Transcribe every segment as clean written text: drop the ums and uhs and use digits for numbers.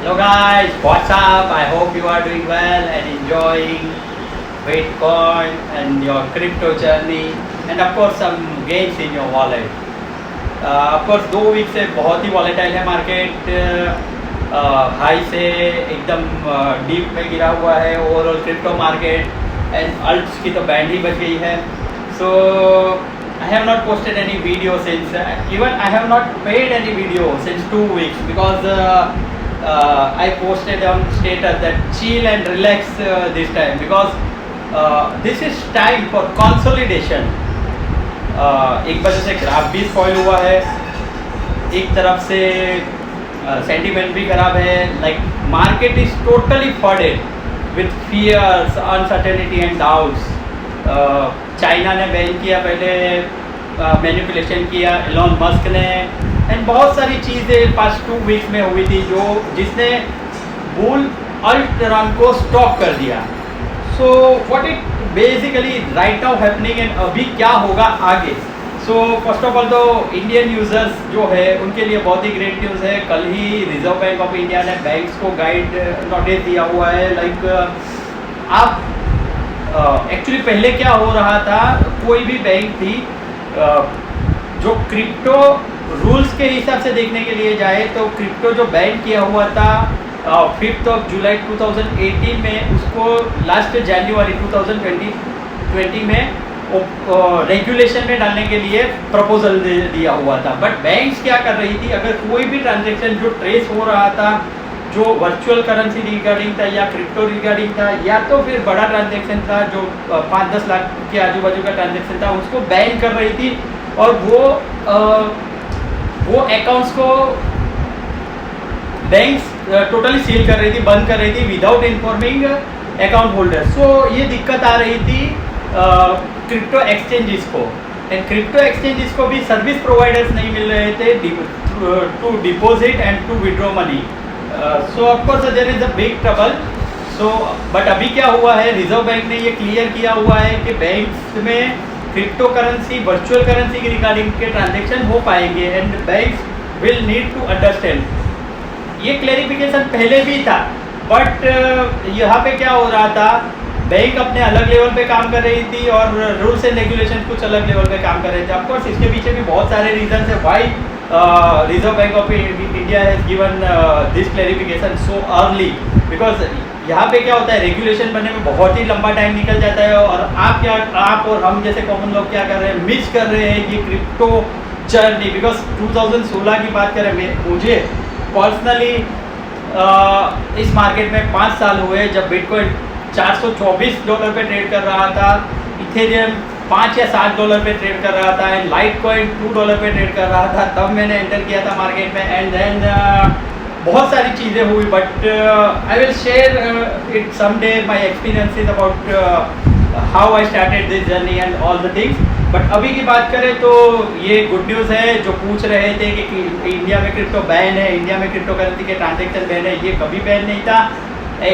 Hello guys, what's up? I hope you are doing well and enjoying Bitcoin and your crypto journey and of course some gains in your wallet. Of course 2 week से बहुत ही volatile है market, high से एकदम deep में गिरा हुआ है overall crypto market and अल्ट्स की तो बैंड ही बच गई है. सो I have not posted any video since even I have not made any video since 2 weeks because I posted on status that chill and relax this time because this is time for consolidation. एक वजह से graph भी spoil हुआ है, एक तरफ से sentiment भी खराब है. Like market is totally flooded with fears, uncertainty and doubts. China ने बैन किया, पहले मैनिपुलेशन किया एलोन मस्क ने, एंड बहुत सारी चीज़ें पास्ट 2 वीक्स में हुई थी जिसने बुल अल्ट रन को स्टॉप कर दिया. So what it basically right now happening and अभी क्या होगा आगे. सो फर्स्ट ऑफ ऑल तो इंडियन यूजर्स जो है उनके लिए बहुत ही ग्रेट न्यूज़ है. कल ही रिजर्व बैंक ऑफ इंडिया ने बैंक्स को गाइड नोटिस दिया हुआ है. लाइक आप एक्चुअली पहले क्या हो रहा था, कोई भी बैंक थी जो क्रिप्टो रूल्स के हिसाब से देखने के लिए जाए तो क्रिप्टो जो बैन किया हुआ था 5 जुलाई 2018 में, उसको लास्ट जनवरी 2020 में रेगुलेशन में डालने के लिए प्रपोजल दिया हुआ था. बट बैंक्स क्या कर रही थी, अगर कोई भी ट्रांजेक्शन जो ट्रेस हो रहा था, जो वर्चुअल करेंसी रिगार्डिंग था या क्रिप्टो रिगार्डिंग था या तो फिर बड़ा ट्रांजैक्शन था जो 5-10 लाख के आजू बाजू का ट्रांजैक्शन था, उसको बैन कर रही थी और वो अकाउंट्स को बैंक्स टोटली सील कर रही थी, बंद कर रही थी without informing account holder. So ये दिक्कत आ रही थी क्रिप्टो एक्सचेंजेस को, एंड क्रिप्टो एक्सचेंजेस को भी सर्विस प्रोवाइडर्स नहीं मिल रहे थे to deposit and to withdraw money. So of course there is a big trouble. So but अभी क्या हुआ है, रिजर्व बैंक ने ये क्लियर किया हुआ है कि बैंक्स में क्रिप्टो करेंसी, वर्चुअल करेंसी की रिगार्डिंग के ट्रांजेक्शन हो पाएंगे and banks will need to understand. ये क्लेरिफिकेशन पहले भी था बट यहाँ पे क्या हो रहा था, बैंक अपने अलग लेवल पे काम कर रही थी और रूल्स एंड रेगुलेशन कुछ अलग लेवल पे काम कर रहे थे. ऑफकोर्स इसके पीछे भी बहुत सारे रीजन है why reserve bank of India has given this clarification so early. Because यहाँ पे क्या होता है, रेगुलेशन बनने में बहुत ही लंबा टाइम निकल जाता है और आप और हम जैसे कॉमन लोग क्या कर रहे हैं, मिस कर रहे हैं ये क्रिप्टो जर्नी. बिकॉज 2016 की बात करें, मुझे पर्सनली इस मार्केट में 5 साल हुए जब बिटकॉइन $424 पे ट्रेड कर रहा था, इथेरियम $5 या $7 पे ट्रेड कर रहा था एंड लाइट कॉइन $2 पे ट्रेड कर रहा था. तब मैंने एंटर किया था मार्केट में एंड देन बहुत सारी चीज़ें हुई. But I will share it someday my experiences about how I started this journey and all the things. But अभी की बात करें तो ये गुड न्यूज़ है. जो पूछ रहे थे कि इंडिया में क्रिप्टो बैन है, इंडिया में क्रिप्टो करेंसी के ट्रांजेक्शन बैन है, ये कभी बैन नहीं था.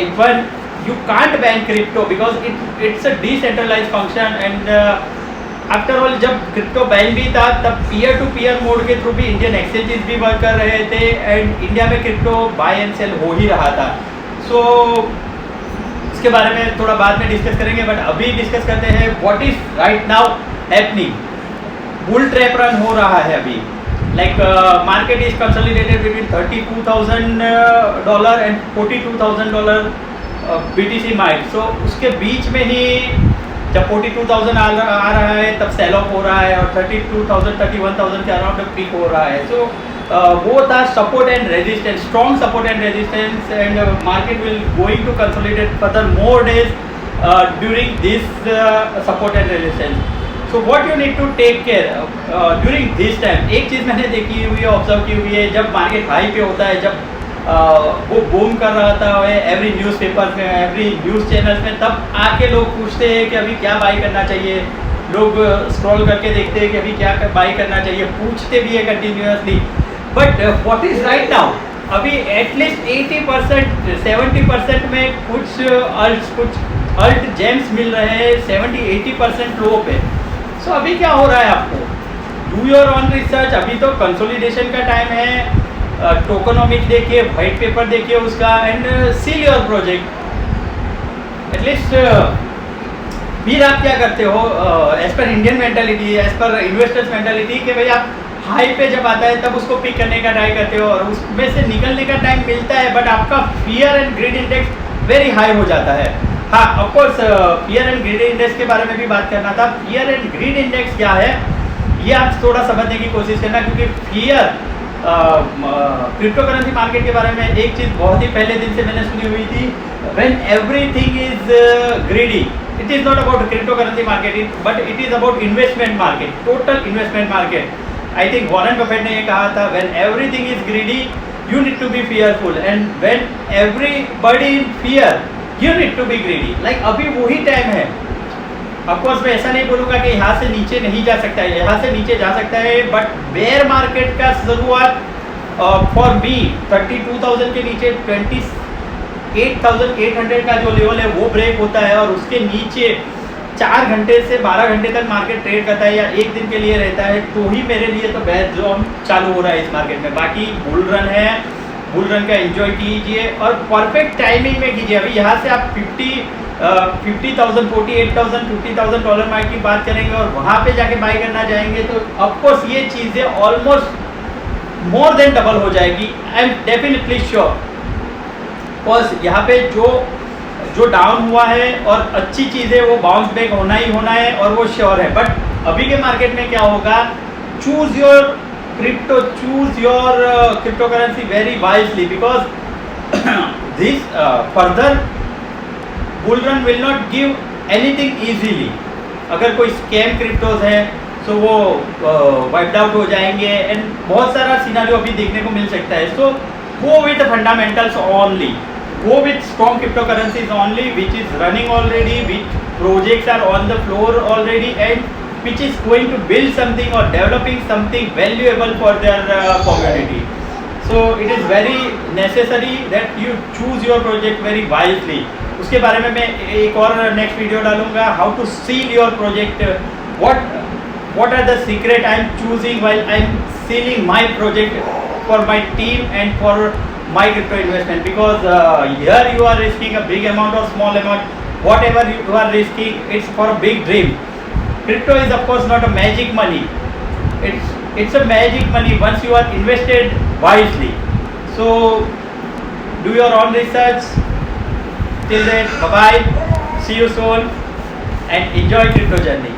Even you can't ban crypto because it's a decentralized function and after all जब क्रिप्टो बैन भी था तब पीयर टू पीयर मोड के थ्रू भी इंडियन एक्सचेंजेस भी वर्क कर रहे थे एंड इंडिया में क्रिप्टो बाय एंड सेल हो ही रहा था. सो इसके बारे में थोड़ा बाद में डिस्कस करेंगे बट अभी डिस्कस करते हैं what is right now happening. Bull trap run हो रहा है अभी. Like market is consolidated between $32,000 and $42,000 BTC might. So उसके बीच में ही जब 42,000 आ रहा है तब सेल ऑफ हो रहा है और 32,000 31,000 के अराउंड पीक हो रहा है. सो वो था support and resistance, strong support and resistance and market will going to consolidate further more days during this support and resistance. So what you need to take care during this time. एक चीज़ मैंने देखी हुई है, observe की हुई है, जब मार्केट हाई पे होता है, जब वो बूम कर रहा था एवरी न्यूज़पेपर में, एवरी न्यूज़ चैनल्स में, तब आके लोग पूछते हैं कि अभी क्या बाई करना चाहिए. लोग स्क्रॉल करके देखते हैं कि अभी क्या बाई करना चाहिए, पूछते भी है continuously. But what is right now, अभी एटलीस्ट 80% 70% में कुछ अल्ट जेम्स मिल रहे हैं 70-80% लो पे. सो अभी क्या हो रहा है, आपको डू योर ऑन रिसर्च. अभी तो कंसोलिडेशन का टाइम है. टोकनोमिक देखिए, वाइट पेपर देखिए उसका, and seal your project at least. फिर आप क्या करते हो as per Indian mentality, as per investors mentality, कि भाई आप हाई पे जब आता है तब उसको पिक करने का ट्राई करते हो और उसमें से निकलने का टाइम मिलता है, बट आपका fear and greed index very high हो जाता है। हाँ, of course fear and greed index के बारे में भी बात करना था। फियर एंड ग्रीड इंडेक्स क्या है ये आप थोड़ा समझने की कोशिश करना, क्योंकि फियर क्रिप्टो करेंसी मार्केट के बारे में एक चीज़ बहुत ही पहले दिन से मैंने सुनी हुई थी, when everything is greedy, it is not about crypto currency market but it is about investment market, total investment market. I think Warren Buffett ने ये कहा था, when everything is greedy you need to be fearful, and when everybody in fear you need to be greedy. Like अभी वही time है। Of course मैं ऐसा नहीं बोलूँगा कि यहाँ से नीचे नहीं जा सकता है, यहाँ से नीचे जा सकता है, बट बेयर मार्केट का शुरुआत फॉर मी 32,000 के नीचे 28,800 का जो लेवल है वो ब्रेक होता है, और उसके नीचे 4 घंटे से 12 घंटे तक मार्केट ट्रेड करता है या एक दिन के लिए रहता है, तो ही मेरे लिए तो बेयर जोन चालू हो रहा है इस मार्केट में। बाकी बुल रन है, बुल रन का एंजॉय कीजिए और परफेक्ट टाइमिंग में कीजिए। अभी यहाँ से आप 50,000, 48,000, $50,000 मार्क की बात करेंगे और वहाँ पे जाके बाई करना जाएंगे तो ऑफकोर्स ये चीज़ें ऑलमोस्ट मोर देन डबल हो जाएगी। I am definitely sure, because यहाँ पे जो डाउन हुआ है और अच्छी चीज़ है वो बाउंस बैक होना ही होना है और वो श्योर है। बट अभी के मार्केट में क्या होगा, choose your crypto, choose your crypto currency very wisely, because this further bull run will not give anything easily. अगर कोई स्कैम क्रिप्टोज है तो वो वाइप्ड आउट हो जाएंगे, एंड बहुत सारा सिनेरियो अभी देखने को मिल सकता है। So go with fundamentals only, go with strong cryptocurrencies only which is running already, which projects are on the floor already, and which is going to build something or developing something valuable for their community. So it is very necessary that you choose your project very wisely. उसके बारे में मैं एक और next video डालूंगा, how to seal your project, what are the secret I am choosing while I am sealing my project for my team and for my crypto investment, because here you are risking a big amount or small amount, whatever you are risking, it's for a big dream. Crypto is of course not a magic money, it's a magic money once you are invested wisely. So do your own research. Till then, bye bye, see you soon and enjoy crypto journey.